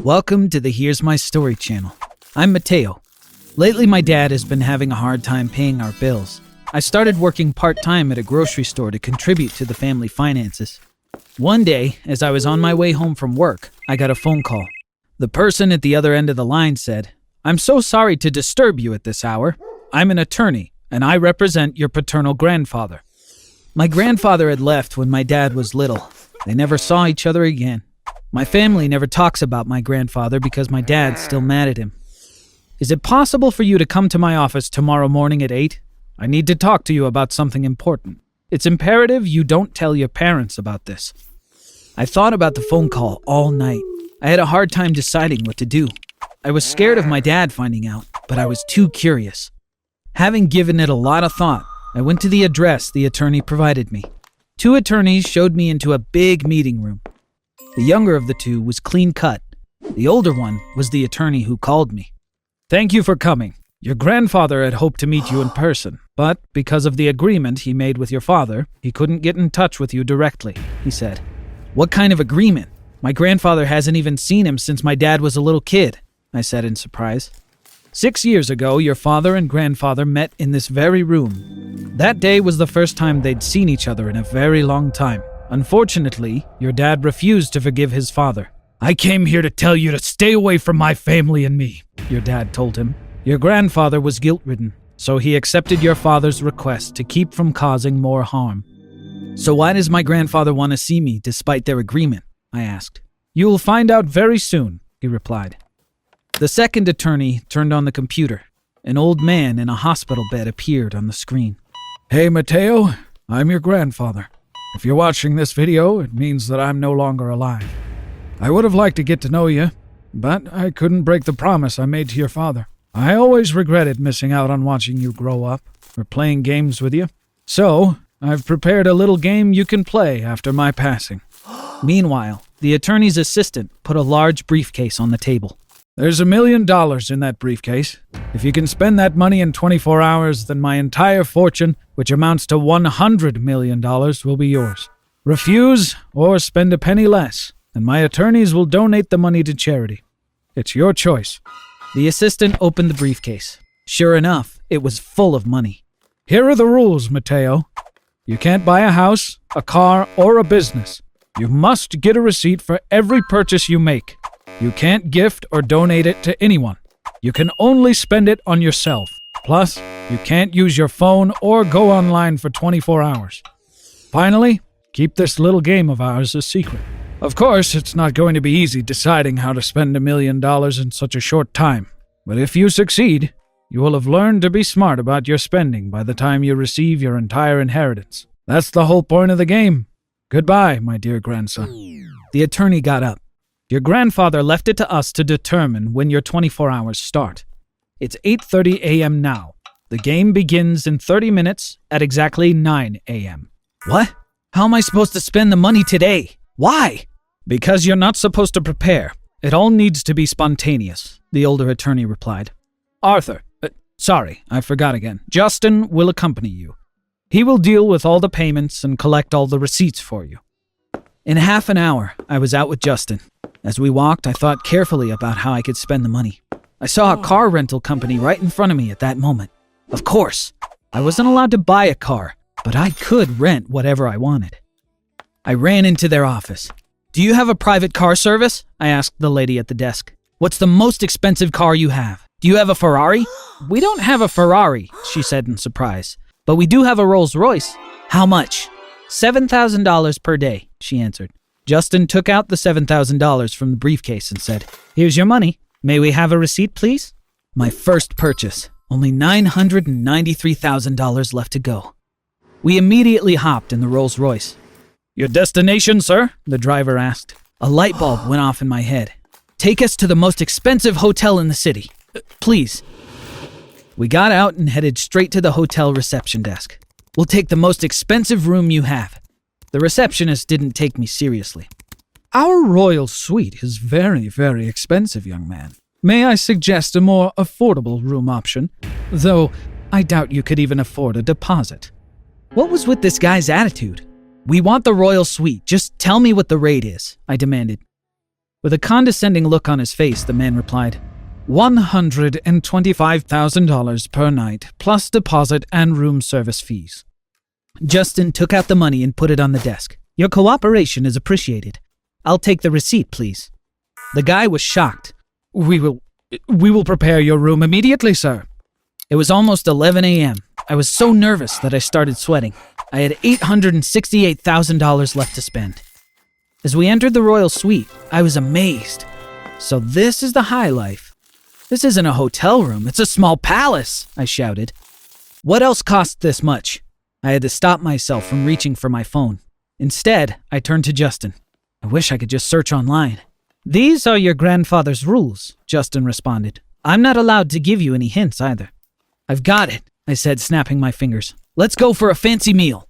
Welcome to the Here's My Story channel. I'm Mateo. Lately, my dad has been having a hard time paying our bills. I started working part-time at a grocery store to contribute to the family finances. One day, as I was on my way home from work, I got a phone call. The person at the other end of the line said, "I'm so sorry to disturb you at this hour. I'm an attorney, and I represent your paternal grandfather." My grandfather had left when my dad was little. They never saw each other again. My family never talks about my grandfather because my dad's still mad at him. "Is it possible for you to come to my office tomorrow morning at 8? I need to talk to you about something important. It's imperative you don't tell your parents about this." I thought about the phone call all night. I had a hard time deciding what to do. I was scared of my dad finding out, but I was too curious. Having given it a lot of thought, I went to the address the attorney provided me. 2 attorneys showed me into a big meeting room. The younger of the 2 was clean-cut. The older one was the attorney who called me. "Thank you for coming. Your grandfather had hoped to meet you in person, but because of the agreement he made with your father, he couldn't get in touch with you directly," he said. "What kind of agreement? My grandfather hasn't even seen him since my dad was a little kid," I said in surprise. 6 years ago, your father and grandfather met in this very room. That day was the first time they'd seen each other in a very long time. Unfortunately, your dad refused to forgive his father. "I came here to tell you to stay away from my family and me," your dad told him. Your grandfather was guilt-ridden, so he accepted your father's request to keep from causing more harm. "So why does my grandfather want to see me despite their agreement?" I asked. "You'll find out very soon," he replied. The second attorney turned on the computer. An old man in a hospital bed appeared on the screen. "Hey, Mateo, I'm your grandfather. If you're watching this video, it means that I'm no longer alive. I would have liked to get to know you, but I couldn't break the promise I made to your father. I always regretted missing out on watching you grow up or playing games with you. So, I've prepared a little game you can play after my passing." Meanwhile, the attorney's assistant put a large briefcase on the table. "There's $1 million in that briefcase. If you can spend that money in 24 hours, then my entire fortune, which amounts to $100 million, will be yours. Refuse or spend a penny less, and my attorneys will donate the money to charity. It's your choice." The assistant opened the briefcase. Sure enough, it was full of money. "Here are the rules, Mateo. You can't buy a house, a car, or a business. You must get a receipt for every purchase you make. You can't gift or donate it to anyone. You can only spend it on yourself. Plus, you can't use your phone or go online for 24 hours. Finally, keep this little game of ours a secret. Of course, it's not going to be easy deciding how to spend $1 million in such a short time. But if you succeed, you will have learned to be smart about your spending by the time you receive your entire inheritance. That's the whole point of the game. Goodbye, my dear grandson." The attorney got up. "Your grandfather left it to us to determine when your 24 hours start. It's 8:30 a.m. now. The game begins in 30 minutes at exactly 9 a.m. "What? How am I supposed to spend the money today? Why?" "Because you're not supposed to prepare. It all needs to be spontaneous," the older attorney replied. I forgot again. Justin will accompany you. He will deal with all the payments and collect all the receipts for you." In half an hour, I was out with Justin. As we walked, I thought carefully about how I could spend the money. I saw a car rental company right in front of me at that moment. Of course, I wasn't allowed to buy a car, but I could rent whatever I wanted. I ran into their office. "Do you have a private car service?" I asked the lady at the desk. "What's the most expensive car you have? Do you have a Ferrari?" "We don't have a Ferrari," she said in surprise, "but we do have a Rolls Royce." "How much?" $7,000 per day, she answered. Justin took out the $7,000 from the briefcase and said, "Here's your money. May we have a receipt, please?" My first purchase. Only $993,000 left to go. We immediately hopped in the Rolls Royce. "Your destination, sir?" the driver asked. A light bulb went off in my head. "Take us to the most expensive hotel in the city. Please." We got out and headed straight to the hotel reception desk. "We'll take the most expensive room you have." The receptionist didn't take me seriously. "Our royal suite is very, very expensive, young man. May I suggest a more affordable room option? Though I doubt you could even afford a deposit." What was with this guy's attitude? "We want the royal suite. Just tell me what the rate is," I demanded. With a condescending look on his face, the man replied, $125,000 per night, plus deposit and room service fees. Justin took out the money and put it on the desk. Your cooperation is appreciated. I'll take the receipt, please. The guy was shocked. We will prepare your room immediately, sir. It was almost 11 a.m. I was so nervous that I started sweating. I had $868,000 left to spend. As we entered the royal suite, I was amazed. So this is the high life. This isn't a hotel room, it's a small palace, I shouted. What else cost this much? I had to stop myself from reaching for my phone. Instead, I turned to Justin. I wish I could just search online. These are your grandfather's rules, Justin responded. I'm not allowed to give you any hints either. I've got it, I said, snapping my fingers. Let's go for a fancy meal.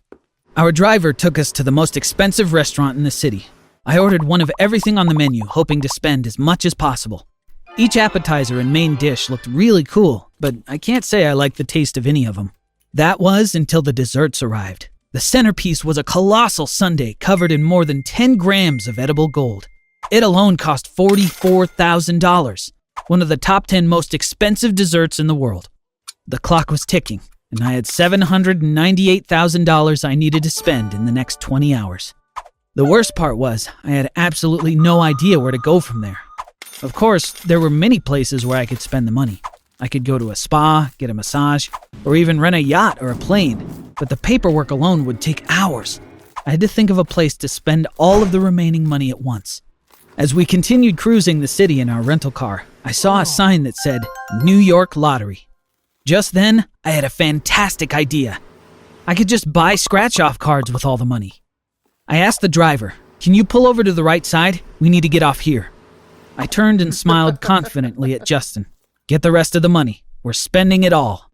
Our driver took us to the most expensive restaurant in the city. I ordered one of everything on the menu, hoping to spend as much as possible. Each appetizer and main dish looked really cool, but I can't say I liked the taste of any of them. That was until the desserts arrived. The centerpiece was a colossal sundae covered in more than 10 grams of edible gold. It alone cost $44,000, one of the top 10 most expensive desserts in the world. The clock was ticking, and I had $798,000 I needed to spend in the next 20 hours. The worst part was, I had absolutely no idea where to go from there. Of course, there were many places where I could spend the money. I could go to a spa, get a massage, or even rent a yacht or a plane, but the paperwork alone would take hours. I had to think of a place to spend all of the remaining money at once. As we continued cruising the city in our rental car, I saw a sign that said, New York Lottery. Just then, I had a fantastic idea. I could just buy scratch-off cards with all the money. I asked the driver, can you pull over to the right side? We need to get off here. I turned and smiled confidently at Justin. Get the rest of the money. We're spending it all.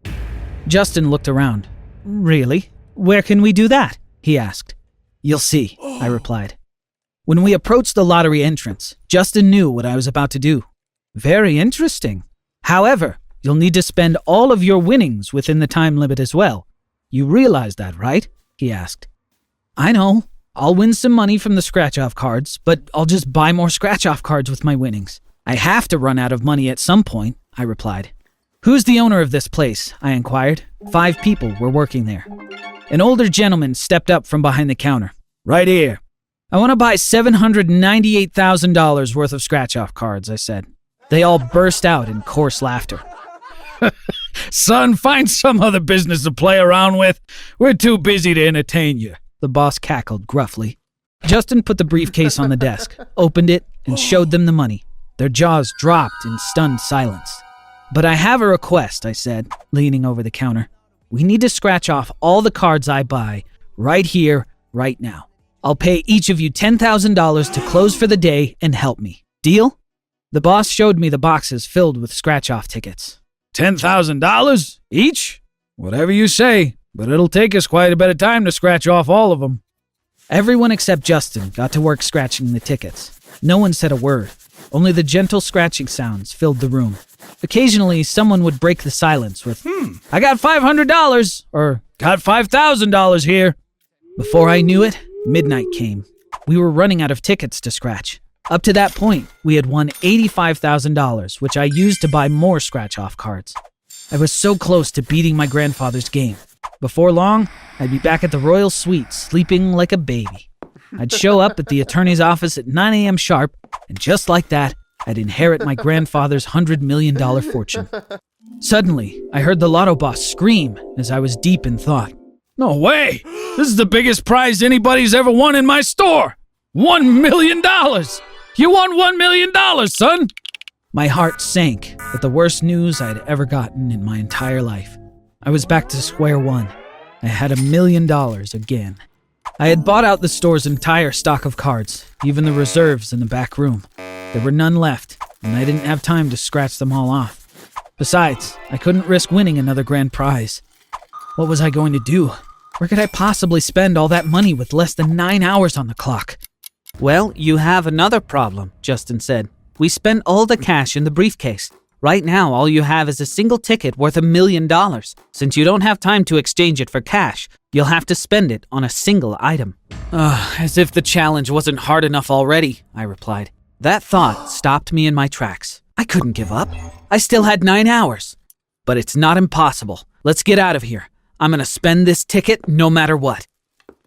Justin looked around. Really? Where can we do that? He asked. You'll see, I replied. When we approached the lottery entrance, Justin knew what I was about to do. Very interesting. However, you'll need to spend all of your winnings within the time limit as well. You realize that, right? He asked. I know. I'll win some money from the scratch-off cards, but I'll just buy more scratch-off cards with my winnings. I have to run out of money at some point, I replied. Who's the owner of this place? I inquired. 5 people were working there. An older gentleman stepped up from behind the counter. Right here. I want to buy $798,000 worth of scratch-off cards, I said. They all burst out in coarse laughter. Son, find some other business to play around with. We're too busy to entertain you, the boss cackled gruffly. Justin put the briefcase on the desk, opened it, and showed them the money. Their jaws dropped in stunned silence. But I have a request, I said, leaning over the counter. We need to scratch off all the cards I buy, right here, right now. I'll pay each of you $10,000 to close for the day and help me. Deal? The boss showed me the boxes filled with scratch-off tickets. $10,000 each? Whatever you say, but it'll take us quite a bit of time to scratch off all of them. Everyone except Justin got to work scratching the tickets. No one said a word. Only the gentle scratching sounds filled the room. Occasionally, someone would break the silence with, I got $500, or got $5,000 here. Before I knew it, midnight came. We were running out of tickets to scratch. Up to that point, we had won $85,000, which I used to buy more scratch-off cards. I was so close to beating my grandfather's game. Before long, I'd be back at the royal suite, sleeping like a baby. I'd show up at the attorney's office at 9 a.m. sharp, and just like that, I'd inherit my grandfather's $100 million fortune. Suddenly, I heard the lotto boss scream as I was deep in thought. No way! This is the biggest prize anybody's ever won in my store! $1 million! You won $1 million, son! My heart sank at the worst news I had ever gotten in my entire life. I was back to square one. I had $1 million again. I had bought out the store's entire stock of cards, even the reserves in the back room. There were none left, and I didn't have time to scratch them all off. Besides, I couldn't risk winning another grand prize. What was I going to do? Where could I possibly spend all that money with less than 9 hours on the clock? Well, you have another problem, Justin said. We spent all the cash in the briefcase. Right now, all you have is a single ticket worth $1 million. Since you don't have time to exchange it for cash, you'll have to spend it on a single item. As if the challenge wasn't hard enough already, I replied. That thought stopped me in my tracks. I couldn't give up. I still had 9 hours. But it's not impossible. Let's get out of here. I'm gonna spend this ticket no matter what.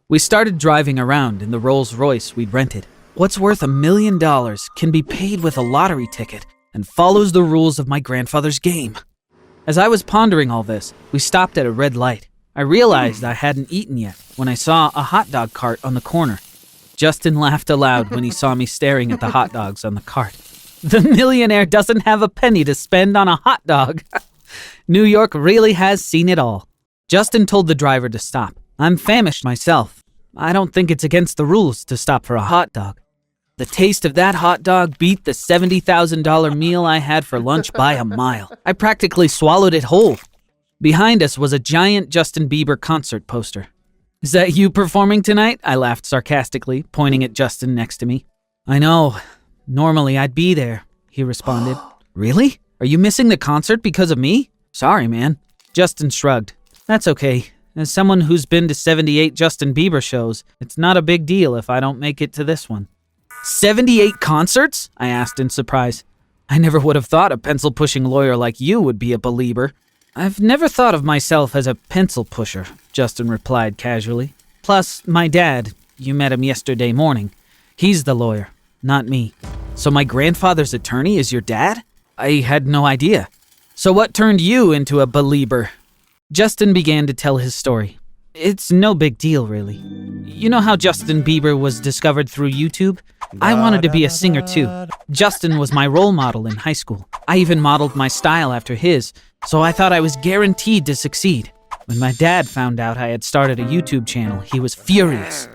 We started driving around in the Rolls Royce we'd rented. What's worth $1 million can be paid with a lottery ticket and follows the rules of my grandfather's game. As I was pondering all this, we stopped at a red light. I realized I hadn't eaten yet when I saw a hot dog cart on the corner. Justin laughed aloud when he saw me staring at the hot dogs on the cart. The millionaire doesn't have a penny to spend on a hot dog. New York really has seen it all. Justin told the driver to stop. I'm famished myself. I don't think it's against the rules to stop for a hot dog. The taste of that hot dog beat the $70,000 meal I had for lunch by a mile. I practically swallowed it whole. Behind us was a giant Justin Bieber concert poster. Is that you performing tonight? I laughed sarcastically, pointing at Justin next to me. I know. Normally I'd be there, he responded. Really? Are you missing the concert because of me? Sorry, man. Justin shrugged. That's okay. As someone who's been to 78 Justin Bieber shows, it's not a big deal if I don't make it to this one. 78 concerts? I asked in surprise. I never would have thought a pencil-pushing lawyer like you would be a believer. I've never thought of myself as a pencil pusher, Justin replied casually. Plus, my dad, you met him yesterday morning. He's the lawyer, not me. So my grandfather's attorney is your dad? I had no idea. So what turned you into a belieber? Justin began to tell his story. It's no big deal, really. You know how Justin Bieber was discovered through YouTube? I wanted to be a singer too. Justin was my role model in high school. I even modeled my style after his, so I thought I was guaranteed to succeed. When my dad found out I had started a YouTube channel, he was furious.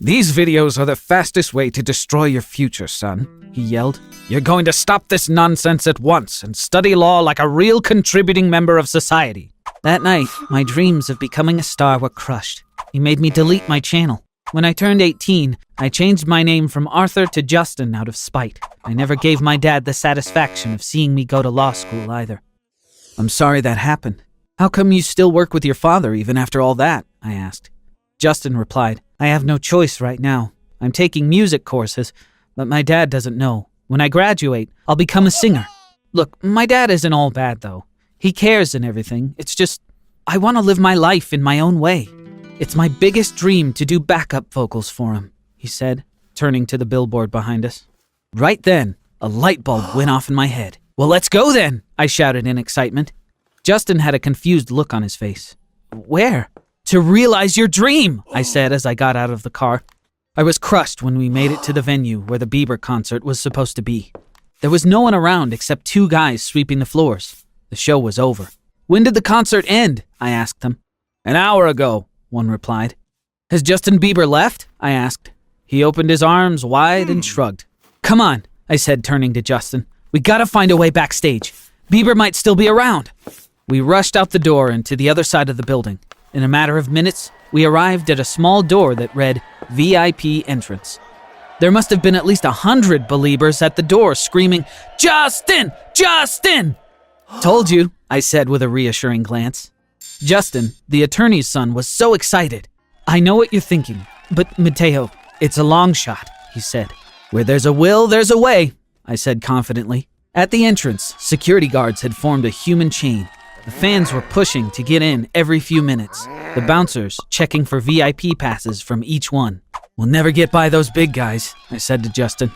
These videos are the fastest way to destroy your future, son, he yelled. You're going to stop this nonsense at once and study law like a real contributing member of society. That night, my dreams of becoming a star were crushed. He made me delete my channel. When I turned 18, I changed my name from Arthur to Justin out of spite. I never gave my dad the satisfaction of seeing me go to law school either. I'm sorry that happened. How come you still work with your father even after all that? I asked. Justin replied, I have no choice right now. I'm taking music courses, but my dad doesn't know. When I graduate, I'll become a singer. Look, my dad isn't all bad though. He cares and everything. It's just, I want to live my life in my own way. It's my biggest dream to do backup vocals for him, he said, turning to the billboard behind us. Right then, a light bulb went off in my head. Well, let's go then, I shouted in excitement. Justin had a confused look on his face. Where? To realize your dream, I said as I got out of the car. I was crushed when we made it to the venue where the Bieber concert was supposed to be. There was no one around except 2 guys sweeping the floors. The show was over. When did the concert end? I asked them. An hour ago, one replied. Has Justin Bieber left? I asked. He opened his arms wide and shrugged. Come on, I said, turning to Justin. We gotta find a way backstage. Bieber might still be around. We rushed out the door and to the other side of the building. In a matter of minutes, we arrived at a small door that read VIP entrance. There must have been at least 100 believers at the door screaming, Justin! Justin! Told you, I said with a reassuring glance. Justin, the attorney's son, was so excited. I know what you're thinking, but Mateo, it's a long shot, he said. Where there's a will, there's a way, I said confidently. At the entrance, security guards had formed a human chain. The fans were pushing to get in every few minutes. The bouncers checking for VIP passes from each one. We'll never get by those big guys, I said to Justin.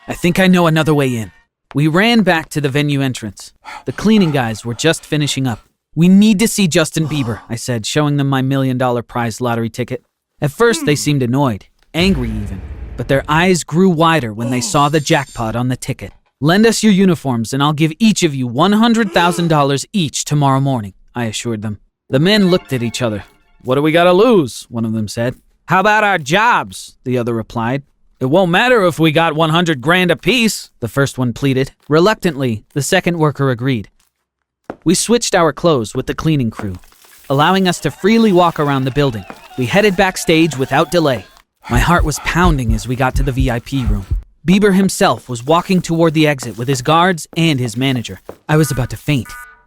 I think I know another way in. We ran back to the venue entrance. The cleaning guys were just finishing up. We need to see Justin Bieber, I said, showing them my $1 million prize lottery ticket. At first, they seemed annoyed, angry even, but their eyes grew wider when they saw the jackpot on the ticket. Lend us your uniforms and I'll give each of you $100,000 each tomorrow morning, I assured them. The men looked at each other. What do we gotta lose? One of them said. How about our jobs? The other replied. It won't matter if we got 100 grand apiece, the first one pleaded. Reluctantly, the second worker agreed. We switched our clothes with the cleaning crew, allowing us to freely walk around the building. We headed backstage without delay. My heart was pounding as we got to the VIP room. Bieber himself was walking toward the exit with his guards and his manager. I was about to faint.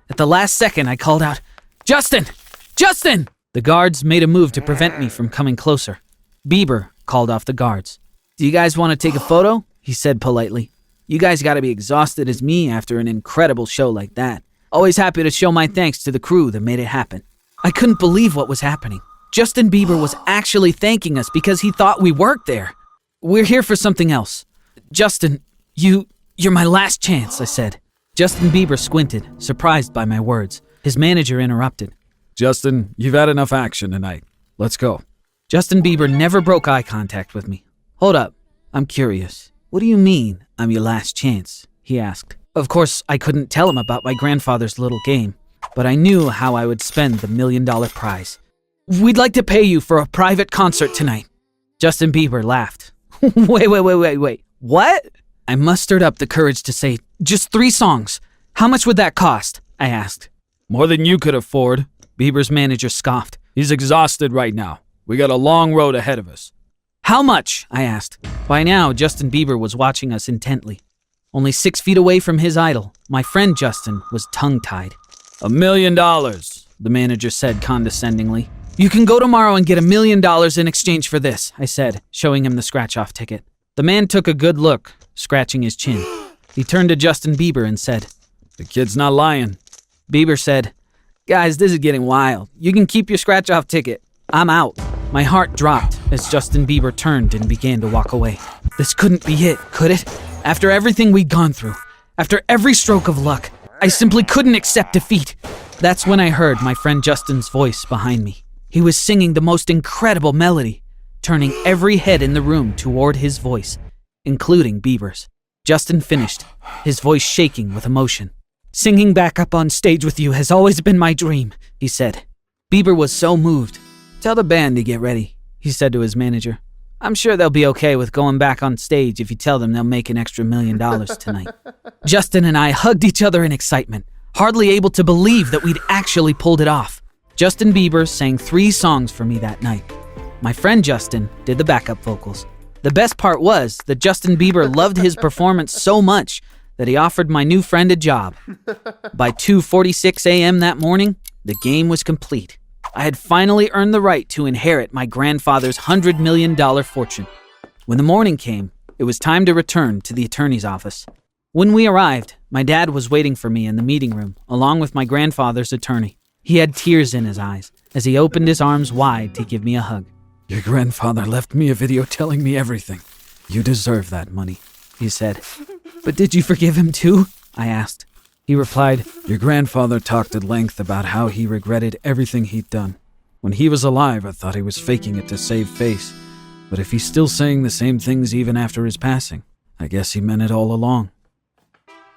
At the last second, I called out, Justin! Justin! The guards made a move to prevent me from coming closer. Bieber called off the guards. Do you guys want to take a photo? He he said politely. "You guys gotta be exhausted as me after an incredible show like that. Always happy to show my thanks to the crew that made it happen." I couldn't believe what was happening. Justin Bieber was actually thanking us because he thought we worked there. "We're here for something else. Justin, you're my last chance," I said. Justin Bieber squinted, surprised by my words. His manager interrupted. "Justin, you've had enough action tonight. Let's go." Justin Bieber never broke eye contact with me. "Hold up, I'm curious. What do you mean, I'm your last chance?" he asked. Of course, I couldn't tell him about my grandfather's little game, but I knew how I would spend the $1 million prize. "We'd like to pay you for a private concert tonight." Justin Bieber laughed. Wait. What? I mustered up the courage to say, "Just 3 songs. How much would that cost?" I asked. "More than you could afford," Bieber's manager scoffed. "He's exhausted right now. We got a long road ahead of us." "How much?" I asked. By now, Justin Bieber was watching us intently. Only 6 feet away from his idol, my friend Justin was tongue-tied. $1 million, the manager said condescendingly. "You can go tomorrow and get $1 million in exchange for this," I said, showing him the scratch-off ticket. The man took a good look, scratching his chin. He turned to Justin Bieber and said, "The kid's not lying." Bieber said, "Guys, this is getting wild. You can keep your scratch-off ticket. I'm out." My heart dropped as Justin Bieber turned and began to walk away. This couldn't be it, could it? After everything we'd gone through, after every stroke of luck, I simply couldn't accept defeat. That's when I heard my friend Justin's voice behind me. He was singing the most incredible melody, turning every head in the room toward his voice, including Bieber's. Justin finished, his voice shaking with emotion. "Singing back up on stage with you has always been my dream," he said. Bieber was so moved. "Tell the band to get ready," he said to his manager. "I'm sure they'll be okay with going back on stage if you tell them they'll make an extra $1 million tonight." Justin and I hugged each other in excitement, hardly able to believe that we'd actually pulled it off. Justin Bieber sang 3 songs for me that night. My friend Justin did the backup vocals. The best part was that Justin Bieber loved his performance so much that he offered my new friend a job. By 2:46 a.m. that morning, the game was complete. I had finally earned the right to inherit my grandfather's $100 million fortune. When the morning came, it was time to return to the attorney's office. When we arrived, my dad was waiting for me in the meeting room, along with my grandfather's attorney. He had tears in his eyes as he opened his arms wide to give me a hug. "Your grandfather left me a video telling me everything. You deserve that money," he said. "But did you forgive him too?" I asked. He replied, "Your grandfather talked at length about how he regretted everything he'd done. When he was alive, I thought he was faking it to save face. But if he's still saying the same things even after his passing, I guess he meant it all along."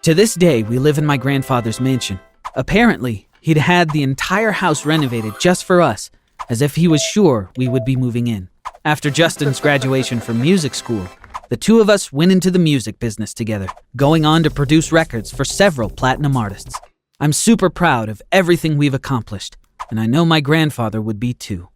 To this day, we live in my grandfather's mansion. Apparently, he'd had the entire house renovated just for us, as if he was sure we would be moving in. After Justin's graduation from music school, the 2 of us went into the music business together, going on to produce records for several platinum artists. I'm super proud of everything we've accomplished, and I know my grandfather would be too.